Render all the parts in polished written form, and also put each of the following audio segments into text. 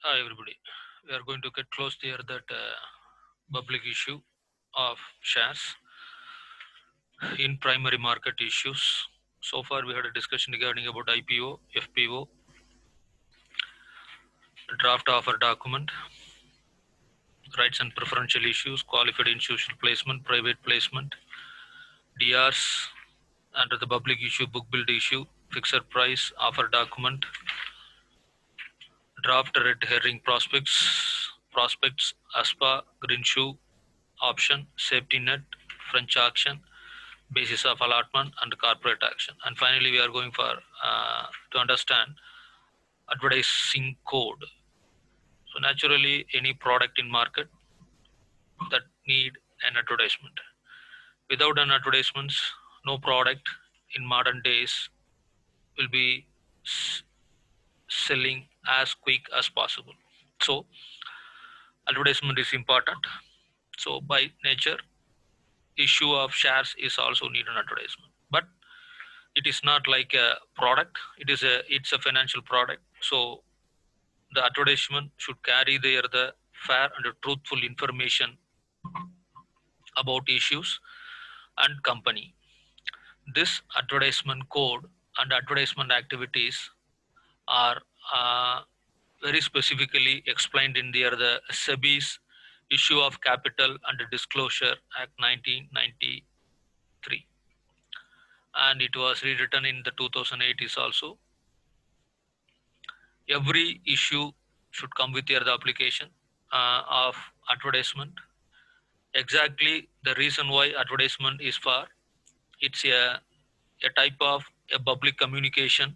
Hi everybody. We are going to get close here that public issue of shares in primary market issues. So far we had a discussion regarding about IPO, FPO, draft offer document, rights and preferential issues, qualified institutional placement, private placement, DRs under the public issue, book build issue, fixed price, offer document, draft red herring prospects, ASPA, green shoe, option, safety net, French auction, basis of allotment and corporate action. And finally, we are going for to understand advertising code. So naturally, any product in market that need an advertisement. Without an advertisements, no product in modern days will be selling as quick as possible. So advertisement is important. So by nature, issue of shares is also need an advertisement. But it is not like a product, it's a financial product. So the advertisement should carry there the fair and truthful information about issues and company. This advertisement code and advertisement activities are very specifically explained in there the SEBI's issue of capital and disclosure act 1993, and it was rewritten in the 2008 is also. Every issue should come with the application of advertisement. Exactly the reason why advertisement is for, it's a type of a public communication.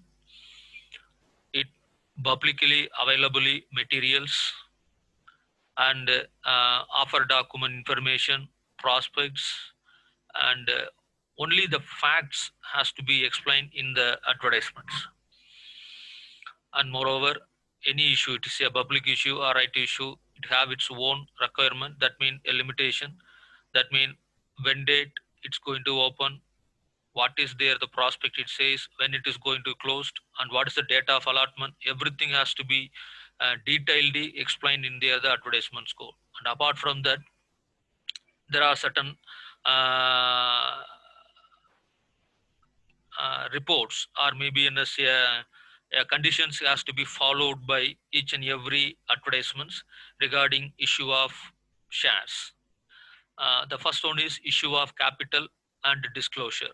It publicly available materials and offer document information, prospects, and only the facts has to be explained in the advertisements. And moreover, any issue, it is a public issue or right issue, it have its own requirement. That means a limitation. That means when date it's going to open, what is there the prospect it says, when it is going to closed, and what is the date of allotment. Everything has to be detailedly explained in there the advertisement score. And apart from that, there are certain uh, reports or maybe in a conditions has to be followed by each and every advertisements regarding issue of shares. The first one is issue of capital and disclosure.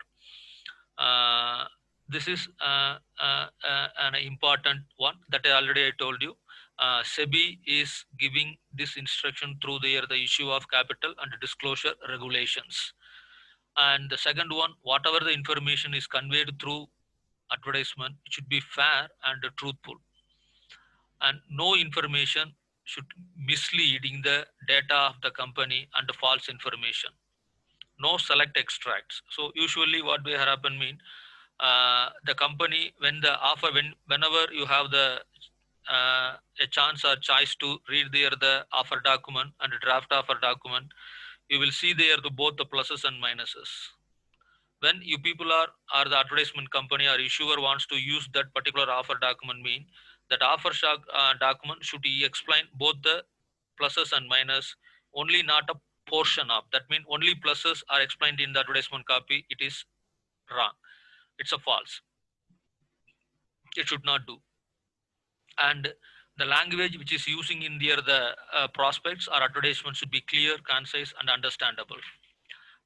Uh, this is an important one that I told you. SEBI is giving this instruction through the issue of capital and disclosure regulations. And the second one, whatever the information is conveyed through advertisement, it should be fair and truthful, and no information should misleading the data of the company and false information. No select extracts. So usually what will happen mean, the company when the offer, whenever you have the a chance or choice to read there the offer document and draft offer document, you will see there the both the pluses and minuses. When you people are the advertisement company or issuer wants to use that particular offer document, mean that offer document should explain both the pluses and minus, only not a portion of that. Mean only pluses are explained in the advertisement copy, it is wrong, it's a false, it should not do. And the language which is using in there the prospects or advertisement should be clear, concise and understandable.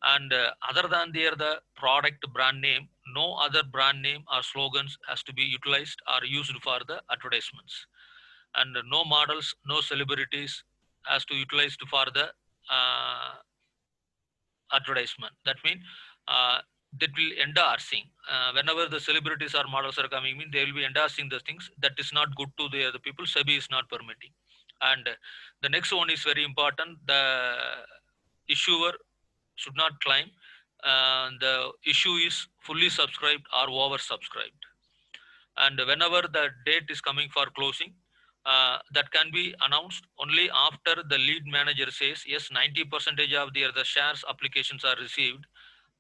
And other than the product brand name, no other brand name or slogans has to be utilized or used for the advertisements. And no models, no celebrities has to utilized for the uh, advertisement. That means that will endorsing whenever the celebrities or models are coming in, they will be endorsing the things that is not good to the other people. SEBI is not permitting. And the next one is very important. The issuer should not claim the issue is fully subscribed or oversubscribed. And whenever the date is coming for closing, that can be announced only after the lead manager says yes, 90% of the shares applications are received.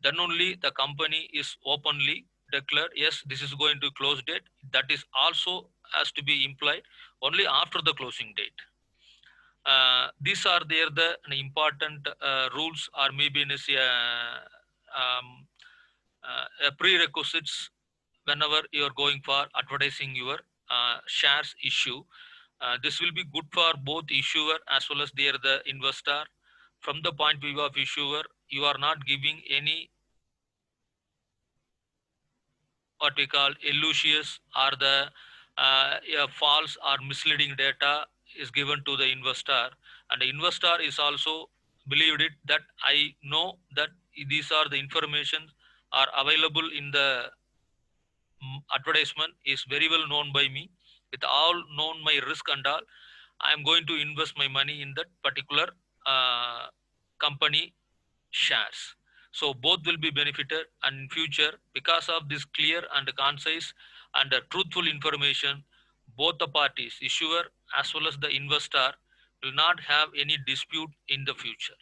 Then only the company is openly declared yes, this is going to close date. That is also has to be implied only after the closing date. These are there the important rules, or maybe in um, prerequisites whenever you are going for advertising your shares issue. This will be good for both issuer as well as the investor. From the point of view of issuer, you are not giving any what we call illusious or the false or misleading data is given to the investor, and the investor is also believed it that I know that these are the information are available in the advertisement is very well known by me, with all known my risk and all, I am going to invest my money in that particular uh, company shares. So both will be benefited, and in future, because of this clear and concise and truthful information, both the parties, issuer as well as the investor, will not have any dispute in the future.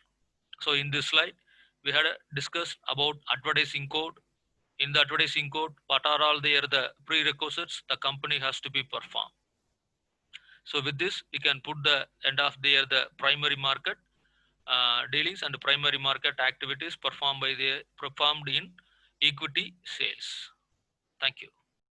So in this slide, we had discussed about advertising code. In the advertising code, what are all the prerequisites the company has to be performed. So with this, we can put the end of the primary market dealings and primary market activities performed in equity sales. Thank you.